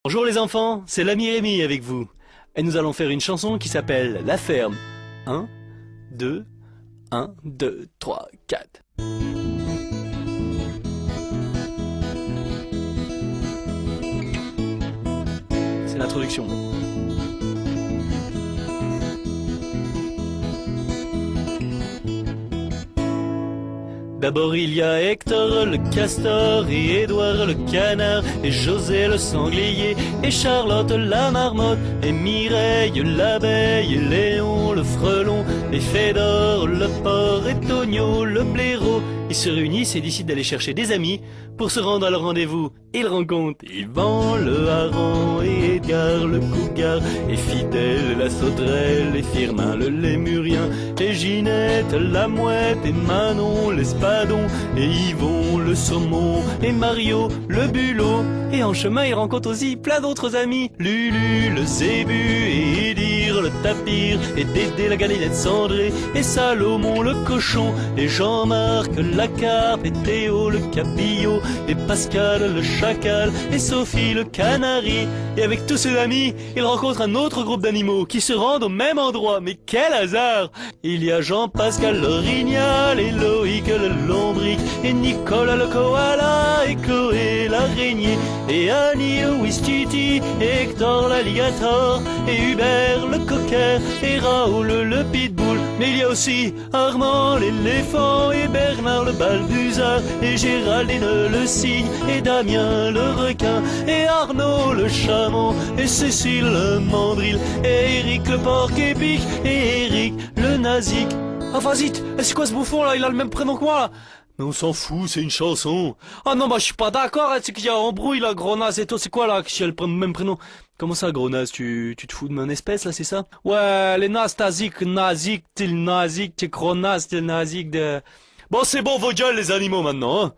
Bonjour les enfants, c'est l'ami Rémi avec vous. Et nous allons faire une chanson qui s'appelle La Ferme. 1, 2, 1, 2, 3, 4. C'est l'introduction. D'abord il y a Hector le castor et Édouard le canard et José le sanglier et Charlotte la marmotte et Mireille l'abeille et Léon le frelon et Fédor le porc et Tonio le blaireau. Ils se réunissent et décident d'aller chercher des amis pour se rendre à leur rendez-vous. Ils rencontrent Yvan le hareng et Edgar le cougar et Fidèle la sauterelle et Firmin le lémurien et Ginette la mouette et Manon l'espadon et Yvon le saumon et Mario le bulot. Et en chemin ils rencontrent aussi plein d'autres amis, Lulu le zébu et Idir le tapir et Dédé la gallinette cendrée et Salomon le cochon et Jean-Marc la carpe et Théo le cabillaud et Pascal le chacal et Sophie le canari. Et avec tous ses amis, il rencontre un autre groupe d'animaux qui se rendent au même endroit. Mais quel hasard! Il y a Jean-Pascal l'orignal et Loïc le lombric et Nicolas le koala et Chloé l'araignée et Annie le ouistiti et Hector l'alligator et Hubert le cocker et Raoul le pitbull. Mais il y a aussi Armand l'éléphant et Bernard le balbuzard et Géraldine le cygne et Damien le requin et Arnaud le chameau et Cécile le mandril et Eric le porc-épic et Eric le nazik. Ah vas-y, c'est quoi ce bouffon là? Il a le même prénom que moi là. Mais on s'en fout, c'est une chanson. Ah non, bah je suis pas d'accord, hein, c'est qu'il y a embrouille là, gros naze et toi, c'est quoi là, qui a le même prénom? Comment ça, gros naze, tu te fous de mon espèce là, c'est ça? Ouais, les nazes, nazik, t'es gros naze, t'es le nazik de... Bon, c'est bon, vos gueules les animaux maintenant, hein.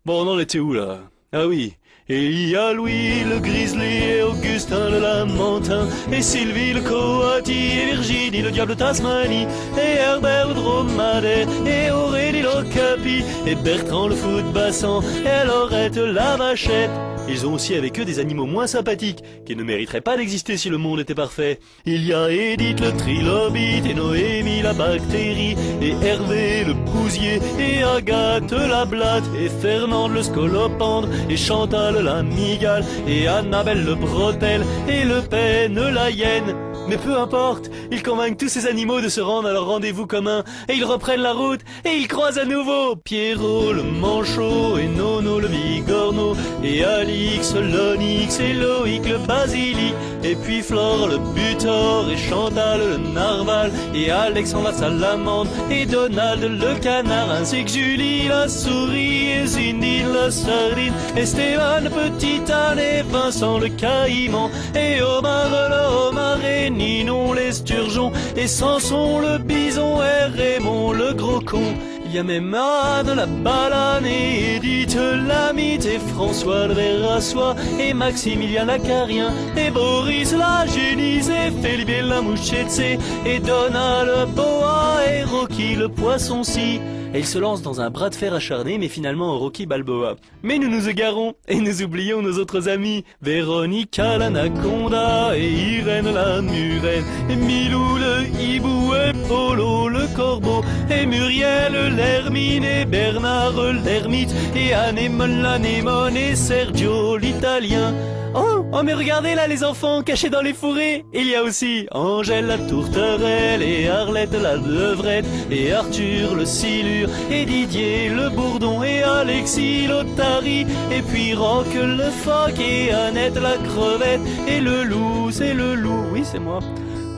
Bon, on en était où là? Ah oui. Et il y a Louis le grizzly et Augustin le lamentin et Sylvie le coati et Virginie le diable de Tasmanie et Herbert le dromadaire et Aurélie l'ocapi et Bertrand le fou de bassan et Laurette la vachette. Ils ont aussi avec eux des animaux moins sympathiques, qui ne mériteraient pas d'exister si le monde était parfait. Il y a Edith le trilobite et Noémie la bactérie, et Hervé le bousier, et Agathe la blatte, et Fernande le scolopendre, et Chantal la migale, et Annabelle le bretelle, et Le Pen la hyène. Mais peu importe, ils convainquent tous ces animaux de se rendre à leur rendez-vous commun, et ils reprennent la route, et ils croisent à nouveau Pierrot le manchot, et Nono le bigorneau, et Alix l'onyx, et Loïc le basilic, et puis Flore le butor, et Chantal le narval, et Alexandre la salamandre, et Donald le canard, ainsi que Julie la souris, et Cindy la sardine, et Stéphane le petit âne, et Vincent le caïman, et Omar le homard, et Ninon l'esturgeon, et Samson le bison, et Raymond le gros con. Il y a même Anne la balane, et Edith la mythe, et François le ver à soie, et Maximilien l'acarien, et Boris la génisse, et Felipe la mouchette, et Donald le boa, et Rocky le poisson-ci. Et ils se lancent dans un bras de fer acharné, mais finalement Rocky Balboa. Mais nous nous égarons, et nous oublions nos autres amis, Véronica l'anaconda, et Irène la murène, et Milou le hibou, et Polo le corbeau, et Muriel l'hermine, et Bernard l'ermite, et Anémone l'anémone, et Sergio l'italien. Oh, mais regardez là les enfants cachés dans les fourrés. Il y a aussi Angèle la tourterelle, et Arlette la levrette, et Arthur le silure, et Didier le bourdon, et Alexis l'otarie, et puis Roch le phoque, et Annette la crevette, et le loup, c'est le loup, oui c'est moi.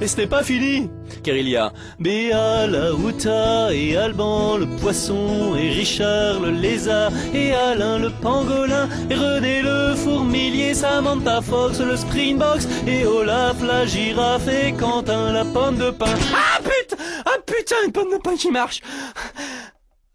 Et ce n'est pas fini, car il y a Béa la outa, et Alban le poisson, et Richard le lézard, et Alain le pangolin, et René le fourmilier, Samantha Fox le springbox, et Olaf la girafe, et Quentin la pomme de pin. Ah putain, une pomme de pin qui marche.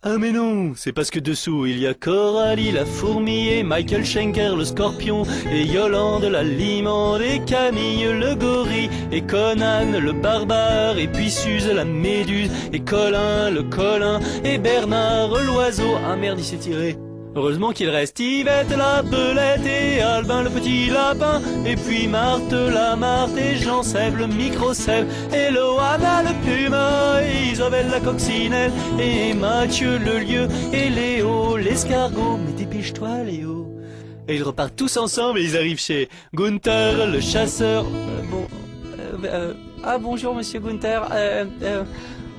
Ah mais non, c'est parce que dessous il y a Coralie la fourmi, et Michael Schenker le scorpion, et Yolande la limande, et Camille le gorille, et Conan le barbare, et puis Suze la méduse, et Colin le colin, et Bernard l'oiseau. Ah merde, il s'est tiré. Heureusement qu'il reste Yvette la belette et Albin le petit lapin, et puis Marthe la Marthe et Jean-Seb le micro-Seb, et Loana le puma, et Isabelle la coccinelle, et Mathieu le lieu, et Léo l'escargot. Mais dépêche-toi Léo. Et ils repartent tous ensemble et ils arrivent chez Gunther le chasseur. Bonjour monsieur Gunther.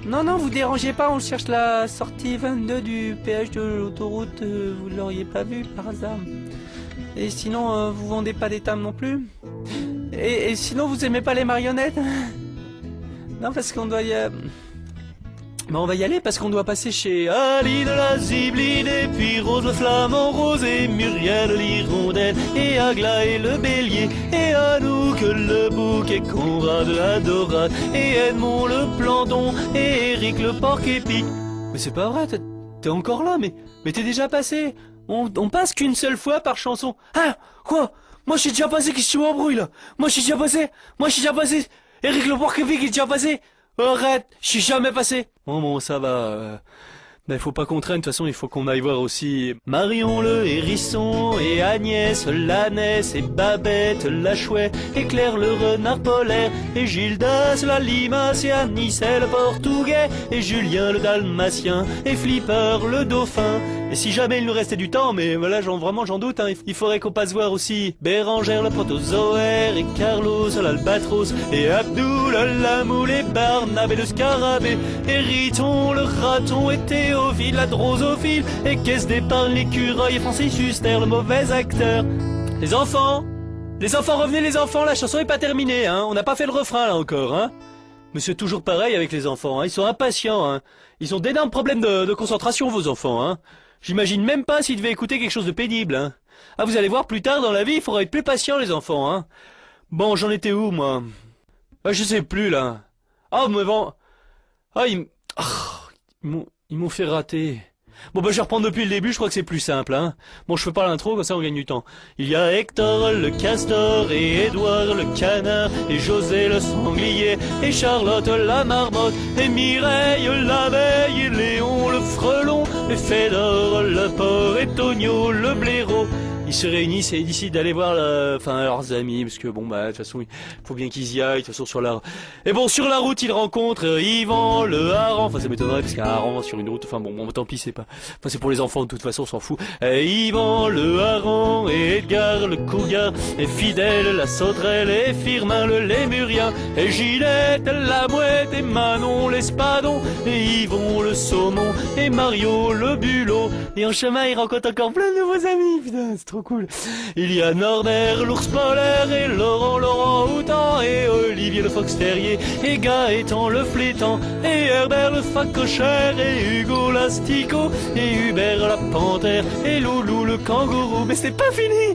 Non, vous dérangez pas, on cherche la sortie 22 du péage de l'autoroute, vous l'auriez pas vu par hasard. Et sinon, vous vendez pas des tables non plus. Et sinon, vous aimez pas les marionnettes? Non, parce qu'on doit y... on va y aller parce qu'on doit passer chez Ali de la Zibline, et puis Rose le flamant rose, et Muriel l'hirondelle, et Aglaé le bélier, et Anouk le bouc, et Conrad la dorade, et Edmond le planton, et Eric le porc épic. Mais c'est pas vrai, t'es encore là, mais t'es déjà passé. On passe qu'une seule fois par chanson. Ah, quoi? Moi je suis déjà passé, qu'est-ce que tu m'embrouilles là? Moi je suis déjà passé. Eric le porc épic il est déjà passé. Arrête, je suis jamais passé. Bon, ça va. Mais faut pas qu'on traîne, de toute façon, il faut qu'on aille voir aussi Marion le hérisson, et Agnès l'ânesse, et Babette la chouette, et Claire le renard polaire, et Gildas la limace, et Anicet le portugais, et Julien le dalmatien, et Flipper le dauphin. Et si jamais il nous restait du temps, mais voilà, vraiment j'en doute, hein, il faudrait qu'on passe voir aussi Bérangère le protozoaire, et Carlos l'albatros, et Abdoul la moule, et Barnabé le scarabée, et Riton le raton, et Théophile la drosophile, et Caisse d'épargne l'écureuil, et Francis Huster le mauvais acteur. Les enfants, revenez les enfants, la chanson est pas terminée, hein, on n'a pas fait le refrain là encore, hein. Mais c'est toujours pareil avec les enfants, hein, ils sont impatients, hein. Ils ont d'énormes problèmes de concentration, vos enfants, hein. J'imagine même pas s'ils devaient écouter quelque chose de pénible, hein. Ah, vous allez voir, plus tard dans la vie, il faudra être plus patient, les enfants, hein. Bon, j'en étais où, moi? Ah, je sais plus, là. Ah, mais bon... Ah, ils m'ont fait rater. Bon, je vais reprendre depuis le début, je crois que c'est plus simple, hein. Bon, je fais pas l'intro, comme ça on gagne du temps. Il y a Hector le castor, et Édouard le canard, et José le sanglier, et Charlotte la marmotte, et Mireille l'abeille, et Léon le frelon, et Fédor le porc, et Tonio le blaireau. Ils se réunissent et ils décident d'aller voir leurs amis, parce que bon de toute façon il faut bien qu'ils y aillent, de toute façon sur la route ils rencontrent Yvan le hareng, ça m'étonnerait parce qu'un hareng sur une route, tant pis, c'est pour les enfants de toute façon, on s'en fout. Yvan le hareng, et Edgar le cougar, et Fidèle la sauterelle, et Firmin le lémurien, et Ginette la mouette, et Manon l'espadon, et Yvon le saumon, et Mario le bulot. Et en chemin ils rencontrent encore plein de nouveaux amis, putain, c'est trop cool. Il y a Norbert l'ours polaire, et Laurent Houtan, et Olivier le fox terrier, et Gaëtan le flétan, et Herbert le facochère, et Hugo l'asticot, et Hubert la panthère, et Loulou le kangourou. Mais c'est pas fini,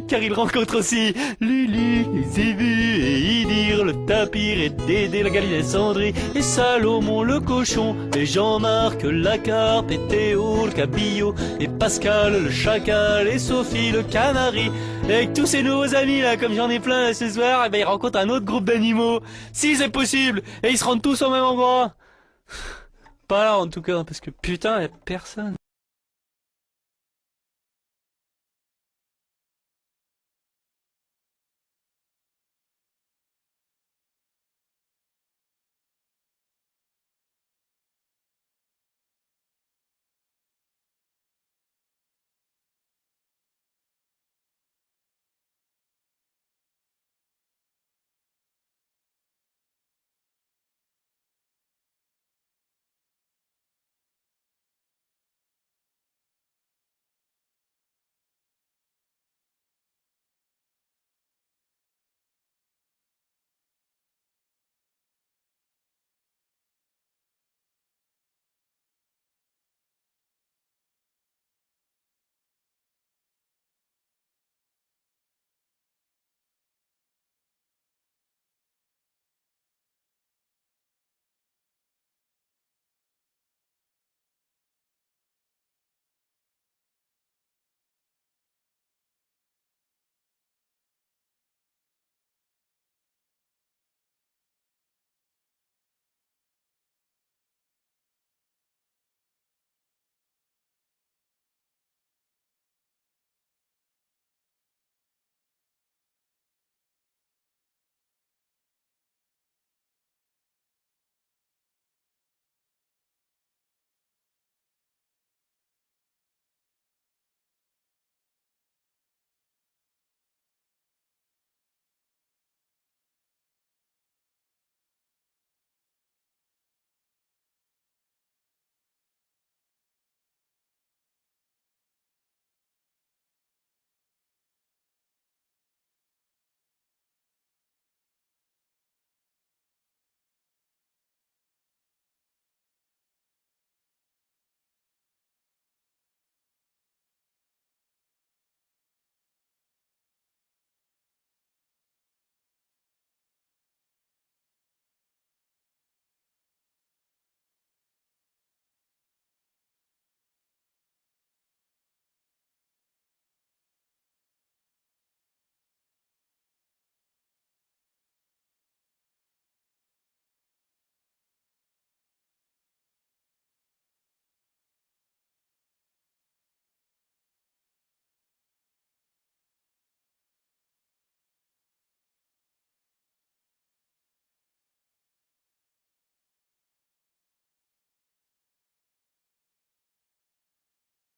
car il rencontre aussi Lulu, et Zébu, et Idir le tapir, et Dédé la gallinette cendrée, et Salomon le cochon, et Jean-Marc la carpe, et Théo le cabillaud, et Pascal le chacal, et Sophie le canari. Et avec tous ces nouveaux amis là, comme j'en ai plein là, ce soir, ils rencontrent un autre groupe d'animaux. Si c'est possible, et ils se rendent tous au même endroit. Pas là en tout cas, parce que putain, y a personne.